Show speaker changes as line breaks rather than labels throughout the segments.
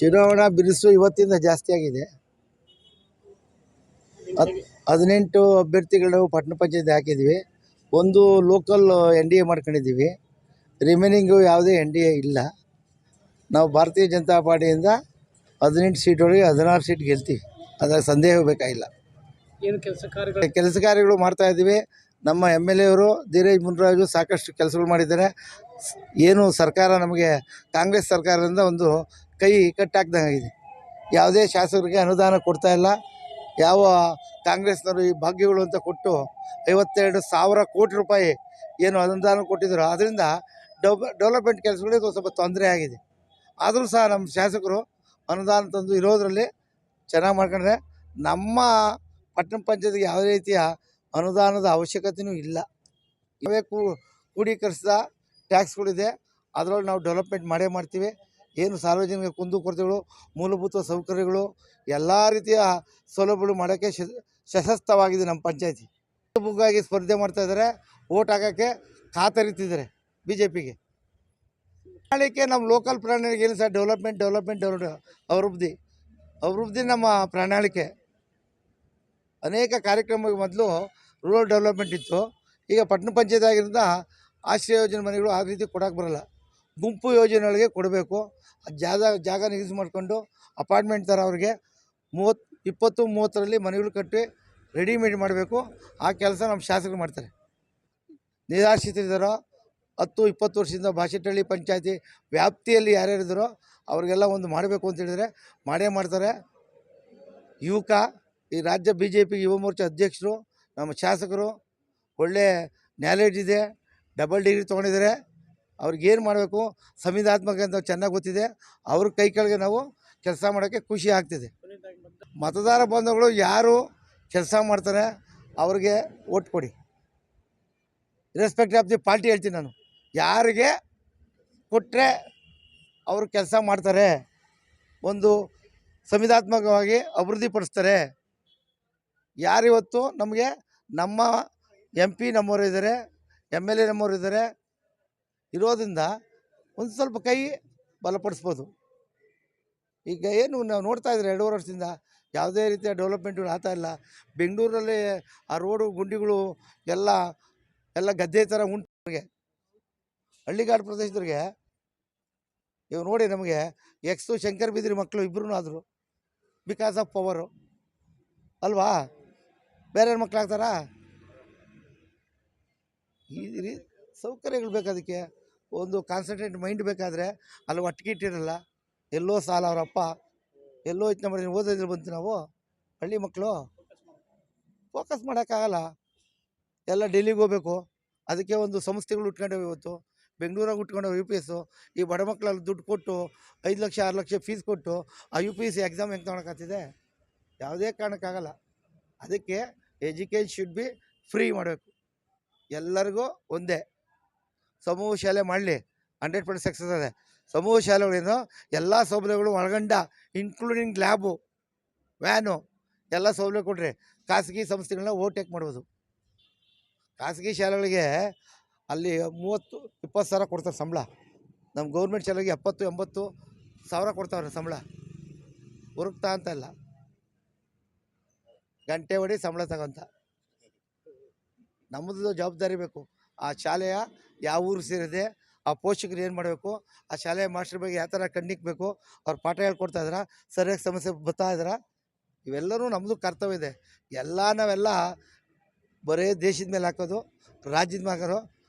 ಚುನಾವಣಾ ಬಿರುಸು ಇವತ್ತಿಂದ ಜಾಸ್ತಿ ಆಗಿದೆ. 18 ಅಭ್ಯರ್ಥಿಗಳು ಪಟ್ಟಣ ಪಂಚಾಯತ್ ಹಾಕಿದ್ವಿ. ಒಂದು ಲೋಕಲ್ NDA ಮಾಡ್ಕೊಂಡಿದ್ದೀವಿ. ರಿಮೈನಿಂಗು ಯಾವುದೇ NDA ಇಲ್ಲ. ನಾವು ಭಾರತೀಯ ಜನತಾ ಪಾರ್ಟಿಯಿಂದ 18 ಸೀಟ್ ಒಳಗೆ 16 ಸೀಟ್ ಗೆಲ್ತೀವಿ. ಅದರ ಸಂದೇಹ ಬೇಕಾಗಿಲ್ಲ.
ಏನು ಕೆಲಸ
ಕಾರ್ಯಗಳು ಮಾಡ್ತಾ ಇದ್ದೀವಿ. ನಮ್ಮ MLA ಅವರು ಧೀರಜ್ ಮುನ್ರಾಜು ಸಾಕಷ್ಟು ಕೆಲಸಗಳು ಮಾಡಿದ್ದಾರೆ. ಏನು ಸರ್ಕಾರ ನಮಗೆ ಕಾಂಗ್ರೆಸ್ ಸರ್ಕಾರದಿಂದ ಒಂದು ಕೈ ಕಟ್ಟಾಕ್ದಂಗಿದೆ. ಯಾವುದೇ ಶಾಸಕರಿಗೆ ಅನುದಾನ ಕೊಡ್ತಾ ಇಲ್ಲ. ಯಾವ ಕಾಂಗ್ರೆಸ್ನವರು ಈ ಭಾಗ್ಯಗಳು ಅಂತ ಕೊಟ್ಟು 52,000 ಕೋಟಿ ರೂಪಾಯಿ ಏನು ಅನುದಾನ ಕೊಟ್ಟಿದ್ರು, ಅದರಿಂದ ಡೆವಲಪ್ಮೆಂಟ್ ಕೆಲಸಗಳಿಗೆ ಸ್ವಲ್ಪ ತೊಂದರೆ ಆಗಿದೆ. ಆದರೂ ಸಹ ನಮ್ಮ ಶಾಸಕರು ಅನುದಾನ ತಂದು ಇರೋದರಲ್ಲಿ ಚೆನ್ನಾಗಿ ಮಾಡ್ಕೊಂಡ್ರೆ ನಮ್ಮ ಪಟ್ಟಣ ಪಂಚಾಯತ್ಗೆ ಯಾವುದೇ ರೀತಿಯ ಅನುದಾನದ ಅವಶ್ಯಕತೆಯೂ ಇಲ್ಲ. ನಾವೇ ಕ್ರೋಢೀಕರಿಸಿದ ಟ್ಯಾಕ್ಸ್ಗಳಿದೆ, ಅದರೊಳಗೆ ನಾವು ಡೆವಲಪ್ಮೆಂಟ್ ಮಾಡೇ ಮಾಡ್ತೀವಿ. ಏನು ಸಾರ್ವಜನಿಕ ಕುಂದುಕೊರತೆಗಳು, ಮೂಲಭೂತ ಸೌಕರ್ಯಗಳು, ಎಲ್ಲ ರೀತಿಯ ಸೌಲಭ್ಯಗಳು ಮಾಡೋಕ್ಕೆ ಸಶಕ್ತವಾಗಿದೆ ನಮ್ಮ ಪಂಚಾಯತಿ. ಮುಖವಾಗಿ ಸ್ಪರ್ಧೆ ಮಾಡ್ತಾಯಿದ್ದಾರೆ. ಓಟ್ ಹಾಕೋಕ್ಕೆ ಕಾತರಿತಿದ್ದಾರೆ BJPಗೆ. ಪ್ರಣಾಳಿಕೆ ನಮ್ಮ ಲೋಕಲ್ ಪ್ರಣಾಳಿಕೆ ಏನು ಸರ್, ಡೆವಲಪ್ಮೆಂಟ್ ಅಭಿವೃದ್ಧಿ ನಮ್ಮ ಪ್ರಣಾಳಿಕೆ. ಅನೇಕ ಕಾರ್ಯಕ್ರಮಕ್ಕೆ ಮೊದಲು ರೂರಲ್ ಡೆವಲಪ್ಮೆಂಟ್ ಇತ್ತು. ಈಗ ಪಟ್ಟಣ ಪಂಚಾಯತ್ ಆಗಿರೋದ್ರಿಂದ ಆಶ್ರಯ ಯೋಜನೆ ಮನೆಗಳು ಆ ರೀತಿ ಕೊಡೋಕ್ಕೆ ಬರೋಲ್ಲ. ಗುಂಪು ಯೋಜನೆಗಳಿಗೆ ಕೊಡಬೇಕು. ಜಾಗ ನಿಗದಿ ಮಾಡಿಕೊಂಡು ಅಪಾರ್ಟ್ಮೆಂಟ್ ಥರ ಅವ್ರಿಗೆ 20-30ರಲ್ಲಿ ಮನೆಗಳು ಕಟ್ಟಿ ರೆಡಿಮೇಡ್ ಮಾಡಬೇಕು. ಆ ಕೆಲಸ ನಮ್ಮ ಶಾಸಕರು ಮಾಡ್ತಾರೆ. ನಿರಾಶ್ರಿತರಿದ್ದಾರೋ 10-20 ವರ್ಷದಿಂದ ಬಾಶೆಟ್ಟಹಳ್ಳಿ ಪಂಚಾಯತಿ ವ್ಯಾಪ್ತಿಯಲ್ಲಿ ಯಾರ್ಯಾರಿದ್ದಾರೋ ಅವ್ರಿಗೆಲ್ಲ ಒಂದು ಮಾಡಬೇಕು ಅಂತ ಹೇಳಿದರೆ ಮಾಡೇ ಮಾಡ್ತಾರೆ. ಈ ರಾಜ್ಯ BJP ಯುವ ಮೋರ್ಚಾ ಅಧ್ಯಕ್ಷರು, ನಮ್ಮ ಶಾಸಕರು ಒಳ್ಳೆ ನಾಲೆಡ್ಜ್ ಇದೆ, ಡಬಲ್ ಡಿಗ್ರಿ ತೊಗೊಂಡಿದ್ದಾರೆ. ಅವ್ರಿಗೇನು ಮಾಡಬೇಕು ಸಂವಿಧಾನಾತ್ಮಕ ಅಂತ ಚೆನ್ನಾಗಿ ಗೊತ್ತಿದೆ. ಅವ್ರ ಕೈ ಕೆಳಗೆ ನಾವು ಕೆಲಸ ಮಾಡೋಕ್ಕೆ ಖುಷಿ ಆಗ್ತಿದೆ. ಮತದಾರ ಬಂಧುಗಳು ಯಾರು ಕೆಲಸ ಮಾಡ್ತಾರೆ ಅವ್ರಿಗೆ ಓಟ್ ಕೊಡಿ. ರೆಸ್ಪೆಕ್ಟ್ ಆಫ್ ದಿ ಪಾರ್ಟಿ ಹೇಳ್ತೀನಿ ನಾನು. ಯಾರಿಗೆ ಕೊಟ್ಟರೆ ಅವರು ಕೆಲಸ ಮಾಡ್ತಾರೆ, ಒಂದು ಸಂವಿಧಾನಾತ್ಮಕವಾಗಿ ಅಭಿವೃದ್ಧಿಪಡಿಸ್ತಾರೆ. ಯಾರಿವತ್ತು ನಮಗೆ ನಮ್ಮ MP ನಮ್ಮವರು ಇದ್ದಾರೆ, MLA ನಮ್ಮವರು ಇದ್ದಾರೆ, ಇರೋದ್ರಿಂದ ಒಂದು ಸ್ವಲ್ಪ ಕೈ ಬಲಪಡಿಸ್ಬೋದು. ಈಗ ಏನು ನಾವು ನೋಡ್ತಾ ಇದ್ದಾರೆ 2.5 ವರ್ಷದಿಂದ ಯಾವುದೇ ರೀತಿಯ ಡೆವಲಪ್ಮೆಂಟ್ಗಳು ಆಗ್ತಾ ಇಲ್ಲ. ಬೆಂಗಳೂರಲ್ಲಿ ಆ ರೋಡು ಗುಂಡಿಗಳು ಎಲ್ಲ ಗದ್ದೆ ಥರ ಉಂಟು. ಹಳ್ಳಿಗಾಡು ಪ್ರದೇಶದವ್ರಿಗೆ ಇವು ನೋಡಿ, ನಮಗೆ ಶಂಕರ್ ಬಿದ್ರಿ ಮಕ್ಕಳು ಇಬ್ಬರೂ ಆದರು ಬಿಕಾಸ್ ಆಫ್ ಪವರು ಅಲ್ವಾ? ಬೇರೆ ಮಕ್ಕಳಾಗ್ತಾರಾ? ಈ ಸೌಕರ್ಯಗಳು ಬೇಕಾದಕ್ಕೆ ಒಂದು ಕಾನ್ಸಂಟ್ರೇಟ್ ಮೈಂಡ್ ಬೇಕಾದರೆ ಅಲ್ಲಿ ಒಟ್ಟಿಗಿಟ್ಟಿರಲ್ಲ. ಎಲ್ಲೋ ಸಾಲ ಅವರಪ್ಪ ಎಲ್ಲೋ ಇತ್ತು ನಮ್ಮ ಓದೋದ್ರಲ್ಲಿ ಬಂತು. ನಾವು ಹಳ್ಳಿ ಮಕ್ಕಳು ಫೋಕಸ್ ಮಾಡೋಕ್ಕಾಗಲ್ಲ. ಎಲ್ಲ ಡೆಲ್ಲಿಗೆ ಹೋಗ್ಬೇಕು. ಅದಕ್ಕೆ ಒಂದು ಸಂಸ್ಥೆಗಳು ಉಟ್ಕೊಂಡವೆ. ಇವತ್ತು ಬೆಂಗಳೂರಾಗ ಉಟ್ಕೊಂಡವೆ UPS. ಈ ಬಡ ಮಕ್ಕಳಲ್ಲಿ ದುಡ್ಡು ಕೊಟ್ಟು 5 ಲಕ್ಷ 6 ಲಕ್ಷ ಫೀಸ್ ಕೊಟ್ಟು ಆ UPSC ಎಕ್ಸಾಮ್ ಹೆಂಗೆ ತೊಗೊಳಕ್ಕಾಗ್ತಿದೆ? ಯಾವುದೇ ಕಾರಣಕ್ಕಾಗಲ್ಲ. ಅದಕ್ಕೆ ಎಜುಕೇಷನ್ ಶುಡ್ ಬಿ ಫ್ರೀ ಮಾಡಬೇಕು. ಎಲ್ಲರಿಗೂ ಒಂದೇ ಸಮೂಹ ಶಾಲೆ ಮಾಡಲಿ. 100% ಸಕ್ಸಸ್ ಇದೆ. ಸಮೂಹ ಶಾಲೆಗಳೇನು ಎಲ್ಲ ಸೌಲಭ್ಯಗಳು ಒಳಗೊಂಡ ಇನ್ಕ್ಲೂಡಿಂಗ್ ಲ್ಯಾಬು, ವ್ಯಾನು ಎಲ್ಲ ಸೌಲಭ್ಯ ಕೊಟ್ಟರೆ ಖಾಸಗಿ ಸಂಸ್ಥೆಗಳನ್ನ ಓವರ್ಟೇಕ್ ಮಾಡ್ಬೋದು. ಖಾಸಗಿ ಶಾಲೆಗಳಿಗೆ ಅಲ್ಲಿ 30-20 ಸಾವಿರ ಕೊಡ್ತಾರೆ ಸಂಬಳ. ನಮ್ಮ ಗೌರ್ಮೆಂಟ್ ಶಾಲೆಗೆ 70-80 ಸಾವಿರ ಕೊಡ್ತಾವ್ರೆ ಸಂಬಳ. ಹುರುಕ್ತಾ ಅಂತ ಇಲ್ಲ, ಗಂಟೆ ಹೊಡಿ ಸಂಬಳ ತಗೊಂತ. ನಮ್ಮದು ಜವಾಬ್ದಾರಿ ಬೇಕು. ಆ ಶಾಲೆಯ ಯಾವ ಊರು ಸೇರಿದೆ, ಆ ಪೋಷಕರು ಏನು ಮಾಡಬೇಕು, ಆ ಶಾಲೆಯ ಮಾಸ್ಟರ್ ಬಗ್ಗೆ ಯಾವ ಥರ ಕಣ್ಣಿಕ್ಬೇಕು, ಅವ್ರು ಪಾಠ ಹೇಳ್ಕೊಡ್ತಾ ಇದ್ದಾರಾ, ಸರಿಯಾಗಿ ಸಮಸ್ಯೆ ಬರ್ತಾ ಇದ್ದಾರಾ, ಇವೆಲ್ಲವೂ ನಮ್ಮದು ಕರ್ತವ್ಯ ಇದೆ. ನಾವೆಲ್ಲ ಬರೀ ದೇಶದ ಮೇಲೆ ಹಾಕೋದು, ರಾಜ್ಯದ ಮೇಲೆ ಹಾಕೋರು.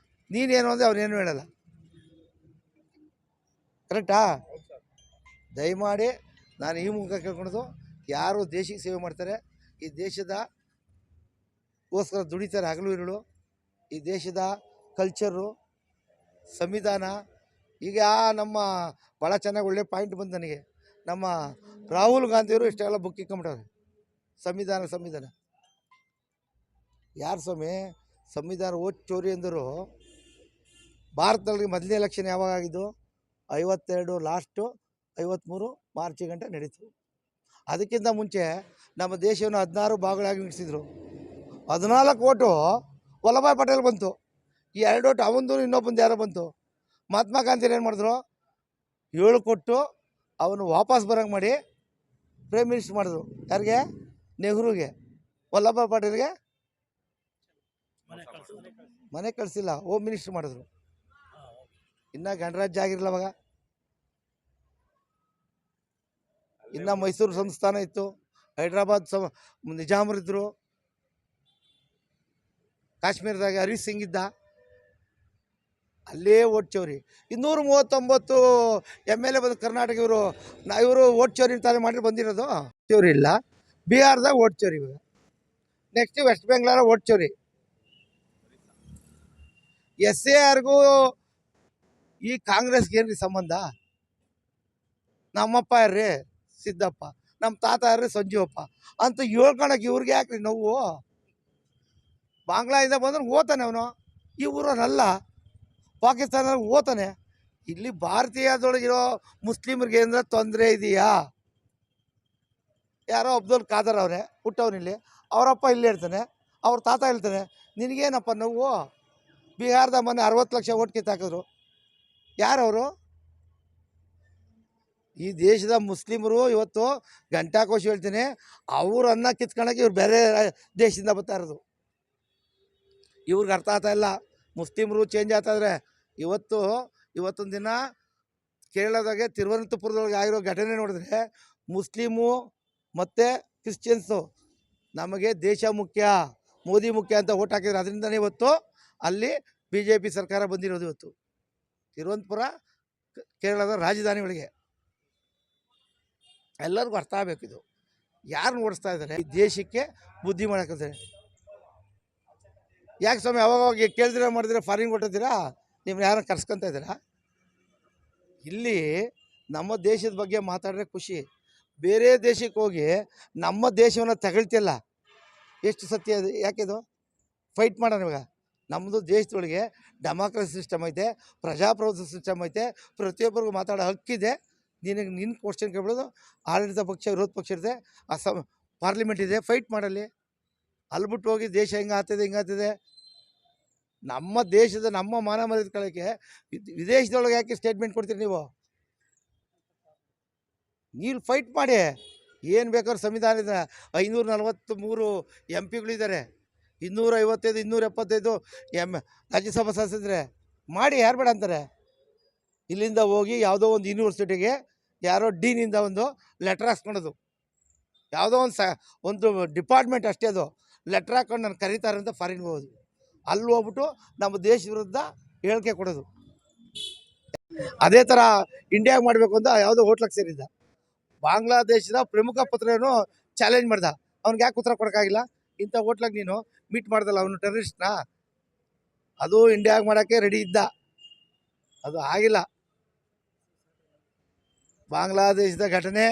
ನೀನೇನು ಅಂದರೆ ಅವ್ರೇನು ಹೇಳಲ್ಲ. ಕರೆಕ್ಟಾ? ದಯಮಾಡಿ ನಾನು ಈ ಮುಖ ಕೇಳ್ಕೊಳೋದು, ಯಾರು ದೇಶಕ್ಕೆ ಸೇವೆ ಮಾಡ್ತಾರೆ, ಈ ದೇಶದಗೋಸ್ಕರ ದುಡಿತಾರೆ ಹಗಲು ಇರುಳು, ಈ ದೇಶದ ಕಲ್ಚರು, ಸಂವಿಧಾನ. ಈಗ ನಮ್ಮ ಭಾಳ ಚೆನ್ನಾಗಿ ಒಳ್ಳೆ ಪಾಯಿಂಟ್ ಬಂತು ನನಗೆ. ನಮ್ಮ ರಾಹುಲ್ ಗಾಂಧಿಯವರು ಇಷ್ಟೆಲ್ಲ ಬುಕ್ ಇಟ್ಕೊಂಬಿಟ್ಟವ್ರೆ. ಸಂವಿಧಾನ ಯಾರು ಸ್ವಾಮಿ? ಸಂವಿಧಾನ ಓಟ್ ಚೋರಿ ಅಂದರು. ಭಾರತದಲ್ಲಿ ಮೊದಲನೇ ಎಲೆಕ್ಷನ್ ಯಾವಾಗ ಆಗಿದ್ದು? 52 ಲಾಸ್ಟು, 53 ಮಾರ್ಚ್ ಗಂಟೆ ನಡೀತು. ಅದಕ್ಕಿಂತ ಮುಂಚೆ ನಮ್ಮ ದೇಶವನ್ನು 16 ಭಾಗಗಳಾಗಿ ವಿಂಗಡಿಸಿದ್ರು. 14 ಓಟು ವಲ್ಲಭಾಯ್ ಪಟೇಲ್ ಬಂತು. ಈ 2 ಓಟು ಅವಂದು ಇನ್ನೊಬ್ಬಂದು ಯಾರೋ ಬಂತು. ಮಹಾತ್ಮ ಗಾಂಧಿ ಏನು ಮಾಡಿದ್ರು? 7 ಕೊಟ್ಟು ಅವನು ವಾಪಸ್ ಬರೋಂಗೆ ಮಾಡಿ ಪ್ರೈಮ್ ಮಿನಿಸ್ಟರ್ ಮಾಡಿದ್ರು. ಯಾರಿಗೆ? ನೆಹರೂಗೆ. ವಲ್ಲಭಭಾಯ್ ಪಟೇಲ್ಗೆ ಮನೆ ಕಳಿಸಿಲ್ಲ, ಹೋಮ್ ಮಿನಿಸ್ಟರ್ ಮಾಡಿದ್ರು. ಇನ್ನು ಗಣರಾಜ್ಯ ಆಗಿರಲಿಲ್ಲ ಅವಾಗ. ಇನ್ನು ಮೈಸೂರು ಸಂಸ್ಥಾನ ಇತ್ತು, ಹೈದ್ರಾಬಾದ್ ನಿಜಾಮರಿದ್ದರು, ಕಾಶ್ಮೀರದಾಗ ಹರೀಶ್ ಸಿಂಗ್ ಇದ್ದ. ಅಲ್ಲೇ ಓಟ್ ಚೋರಿ. 239 MLA ಬಂದು ಕರ್ನಾಟಕ. ಇವರು ಓಟ್ ಚೋರಿ ತಾನೇ ಮಾಡಿ ಬಂದಿರೋದು. ಚೋರಿ ಇಲ್ಲ. ಬಿಹಾರದಾಗ ಓಟ್ ಚೋರಿ. ಇವಾಗ ನೆಕ್ಸ್ಟ್ ವೆಸ್ಟ್ ಬೆಂಗಾಲ ಓಟ್ ಚೋರಿ. SARಗೂ ಈ ಕಾಂಗ್ರೆಸ್ಗೆ ಏನ್ರಿ ಸಂಬಂಧ? ನಮ್ಮಪ್ಪ ಯಾರ್ರಿ? ಸಿದ್ದಪ್ಪ. ನಮ್ಮ ತಾತ ಯಾರ್ರಿ? ಸಂಜೀವಪ್ಪ ಅಂತ ಹೇಳ್ಕೊಳಕ್ಕೆ ಇವ್ರಿಗೆ ಯಾಕ್ರಿ ನೋವು? ಬಾಂಗ್ಲಾದಿಂದ ಬಂದ್ರೆ ಓದ್ತಾನೆ ಅವನು. ಈ ಊರನ್ನಲ್ಲ, ಪಾಕಿಸ್ತಾನದಲ್ಲಿ ಓದ್ತಾನೆ. ಇಲ್ಲಿ ಭಾರತೀಯದೊಳಗಿರೋ ಮುಸ್ಲಿಮ್ರಿಗೆ ಏನಾರ ತೊಂದರೆ ಇದೆಯಾ? ಯಾರೋ ಅಬ್ದುಲ್ ಖಾದರ್ ಅವರೇ ಹುಟ್ಟವನಿಲ್ಲಿ, ಅವರಪ್ಪ ಇಲ್ಲೇ ಇರ್ತಾನೆ, ಅವ್ರ ತಾತ ಹೇಳ್ತಾನೆ. ನಿನಗೇನಪ್ಪ ನೋವು? ಬಿಹಾರದ ಮೊನ್ನೆ 60 ಲಕ್ಷ ಓಟ್ ಕಿತ್ತಾಕಿದ್ರು. ಯಾರವರು? ಈ ದೇಶದ ಮುಸ್ಲಿಮರು ಇವತ್ತು ಗಂಟಾಕೋಶ ಹೇಳ್ತೀನಿ, ಅವ್ರನ್ನ ಕಿತ್ಕೊಳ್ಳೋಕೆ ಇವ್ರು ಬೇರೆ ದೇಶದಿಂದ ಬರ್ತಾ ಇರೋದು. ಇವ್ರಿಗೆ ಅರ್ಥ ಆಗ್ತಾ ಇಲ್ಲ. ಮುಸ್ಲಿಮರು ಚೇಂಜ್ ಆಗ್ತಾಯಿದ್ರೆ ಇವತ್ತೊಂದು ದಿನ ಕೇರಳದಾಗೆ ತಿರುವನಂತಪುರದೊಳಗೆ ಆಗಿರೋ ಘಟನೆ ನೋಡಿದ್ರೆ, ಮುಸ್ಲಿಮು ಮತ್ತು ಕ್ರಿಶ್ಚಿಯನ್ಸು ನಮಗೆ ದೇಶ ಮುಖ್ಯ, ಮೋದಿ ಮುಖ್ಯ ಅಂತ ಓಟ್ ಹಾಕಿದ್ರು. ಅದರಿಂದನೇ ಇವತ್ತು ಅಲ್ಲಿ BJP ಸರ್ಕಾರ ಬಂದಿರೋದು. ಇವತ್ತು ತಿರುವನಂತಪುರ ಕೇರಳದ ರಾಜಧಾನಿಗಳಿಗೆ ಎಲ್ಲರಿಗೂ ಅರ್ಥ ಆಗಬೇಕು. ಇದು ಯಾರು ಓಡಿಸ್ತಾ ಇದ್ದಾರೆ? ಈ ದೇಶಕ್ಕೆ ಬುದ್ಧಿ ಮಾಡಕ್ಕಿದ್ದಾರೆ. ಯಾಕೆ ಸ್ವಾಮಿ ಅವಾಗ ಕೇಳಿದ್ರೆ ಮಾಡಿದ್ರೆ ಫಾರಿನ್ ಕೊಟ್ಟಿದ್ದೀರಾ? ನಿಮ್ಮನ್ನ ಯಾರನ್ನ ಕರ್ಸ್ಕೊತಾ ಇದ್ದೀರಾ? ಇಲ್ಲಿ ನಮ್ಮ ದೇಶದ ಬಗ್ಗೆ ಮಾತಾಡಿದ್ರೆ ಖುಷಿ. ಬೇರೆ ದೇಶಕ್ಕೆ ಹೋಗಿ ನಮ್ಮ ದೇಶವನ್ನು ತಗೊಳ್ತಿಲ್ಲ. ಎಷ್ಟು ಸತ್ಯ ಅದು? ಯಾಕೆದು ಫೈಟ್ ಮಾಡೋಣ. ಇವಾಗ ನಮ್ಮದು ದೇಶದೊಳಗೆ ಡೆಮಾಕ್ರಸಿ ಸಿಸ್ಟಮ್ ಐತೆ, ಪ್ರಜಾಪ್ರಭುತ್ವ ಸಿಸ್ಟಮ್ ಐತೆ, ಪ್ರತಿಯೊಬ್ಬರಿಗೂ ಮಾತಾಡೋ ಹಕ್ಕಿದೆ. ನಿನ್ನ ಕ್ವಶನ್ ಕೇಳ್ಬಿಡೋದು. ಆಡಳಿತ ಪಕ್ಷ, ವಿರೋಧ ಪಕ್ಷ ಇರುತ್ತೆ, ಪಾರ್ಲಿಮೆಂಟ್ ಇದೆ, ಫೈಟ್ ಮಾಡಲಿ. ಅಲ್ಬಿಟ್ಟು ಹೋಗಿ ದೇಶ ಹಿಂಗಾಗ್ತಿದೆ. ನಮ್ಮ ದೇಶದ ನಮ್ಮ ಮಾನ ಮರ್ಯಾದೆ ಕಳಕ್ಕೆ ವಿದೇಶದೊಳಗೆ ಯಾಕೆ ಸ್ಟೇಟ್ಮೆಂಟ್ ಕೊಡ್ತೀರಿ ನೀವು? ಫೈಟ್ ಮಾಡಿ. ಏನು ಬೇಕಾದ್ರೂ ಸಂವಿಧಾನದ 543 MP ಗಳಿದ್ದಾರೆ, 255 275 ರಾಜ್ಯಸಭಾ ಸದಸ್ಯರಿದ್ದಾರೆ. ಮಾಡಿ, ಯಾರು ಬೇಡ ಅಂತಾರೆ? ಇಲ್ಲಿಂದ ಹೋಗಿ ಯಾವುದೋ ಒಂದು ಯೂನಿವರ್ಸಿಟಿಗೆ ಯಾರೋ ಡೀನಿಂದ ಒಂದು ಲೆಟ್ರ್ ಹಾಕ್ಸ್ಕೊಳೋದು, ಯಾವುದೋ ಒಂದು ಡಿಪಾರ್ಟ್ಮೆಂಟ್ ಅಷ್ಟೇ, ಅದು ಲೆಟ್ರ್ ಹಾಕ್ಕೊಂಡು ನಾನು ಕರೀತಾರೆ ಅಂತ ಫಾರಿನ್ಗೆ ಹೋಗೋದು. ಅಲ್ಲಿ ಹೋಗ್ಬಿಟ್ಟು ನಮ್ಮ ದೇಶ ವಿರುದ್ಧ ಹೇಳಿಕೆ ಕೊಡೋದು. ಅದೇ ಥರ ಇಂಡಿಯಾಗೆ ಮಾಡಬೇಕು ಅಂತ ಯಾವುದೋ ಹೋಟ್ಲಕ್ಕೆ ಸೇರಿದ್ದ. ಬಾಂಗ್ಲಾದೇಶದ ಪ್ರಮುಖ ಪತ್ರನೂ ಚಾಲೆಂಜ್ ಮಾಡ್ದ. ಅವ್ನಿಗೆ ಯಾಕೆ ಉತ್ತರ ಕೊಡೋಕ್ಕಾಗಿಲ್ಲ? ಇಂಥ ಹೋಟ್ಲಾಗ ನೀನು ಮೀಟ್ ಮಾಡ್ದಲ್ಲ, ಅವನು ಟೆರರಿಸ್ಟ್ನಾ? ಅದು ಇಂಡಿಯಾಗೆ ಮಾಡೋಕ್ಕೆ ರೆಡಿ ಇದ್ದ, ಅದು ಆಗಿಲ್ಲ. ಬಾಂಗ್ಲಾದೇಶದ ಘಟನೆ,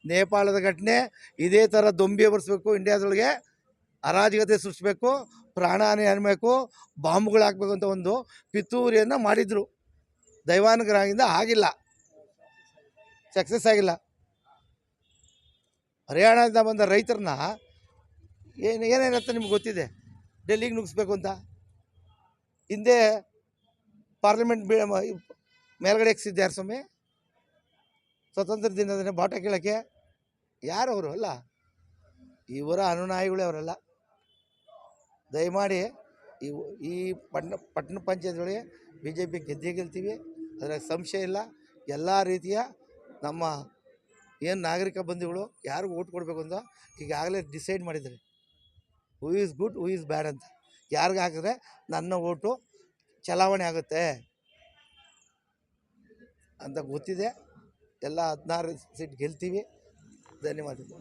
ನೇಪಾಳದ ಘಟನೆ ಇದೇ ಥರ ದೊಂಬಿ ಬರ್ಸ್ಬೇಕು. ಇಂಡಿಯಾದೊಳಗೆ ಅರಾಜಕತೆ ಸೃಷ್ಟಿಸಬೇಕು, ಪ್ರಾಣಹಾನಿ ಅನ್ಬೇಕು, ಬಾಂಬ್ಗಳು ಹಾಕ್ಬೇಕು ಅಂತ ಒಂದು ಪಿತೂರಿಯನ್ನು ಮಾಡಿದರು. ದೈವಾನುಗ್ರಹದಿಂದ ಆಗಿಲ್ಲ, ಸಕ್ಸಸ್ ಆಗಿಲ್ಲ. ಹರಿಯಾಣದಿಂದ ಬಂದ ರೈತರನ್ನ ಏನೇನಂತ ನಿಮ್ಗೆ ಗೊತ್ತಿದೆ, ಡೆಲ್ಲಿಗೆ ನುಗ್ಗಿಸ್ಬೇಕು ಅಂತ. ಹಿಂದೆ ಪಾರ್ಲಿಮೆಂಟ್ ಮೇಲ್ಗಡೆ ಎಕ್ಸಿದ್ದು ಯಾರು ಸ್ವಾಮಿ? ಸ್ವತಂತ್ರ ದಿನದ ಬಾಟ ಕೇಳೋಕ್ಕೆ ಯಾರು ಅವರು? ಅಲ್ಲ, ಇವರ ಅನುನಾಯಿಗಳೇ ಅವರೆಲ್ಲ. ದಯಮಾಡಿ ಈ ಪಟ್ಟಣ ಪಂಚಾಯತ್ಗಳಿಗೆ BJP ಗೆದ್ದೇ ಗೆಲ್ತೀವಿ, ಅದರ ಸಂಶಯ ಇಲ್ಲ. ಎಲ್ಲ ರೀತಿಯ ನಮ್ಮ ಏನು ನಾಗರಿಕ ಬಂಧುಗಳು ಯಾರಿಗೂ ಓಟ್ ಕೊಡಬೇಕು ಅಂತ ಈಗಾಗಲೇ ಡಿಸೈಡ್ ಮಾಡಿದ್ದಾರೆ. Who is good, who is bad ಅಂತ. ಯಾರಿಗೆ ಹಾಕಿದ್ರೆ ನನ್ನ ಓಟು ಚಲಾವಣೆ ಆಗುತ್ತೆ ಅಂತ ಗೊತ್ತಿದೆ. ಎಲ್ಲ 16 ಸೀಟ್ ಗೆಲ್ತೀವಿ. ಧನ್ಯವಾದಗಳು.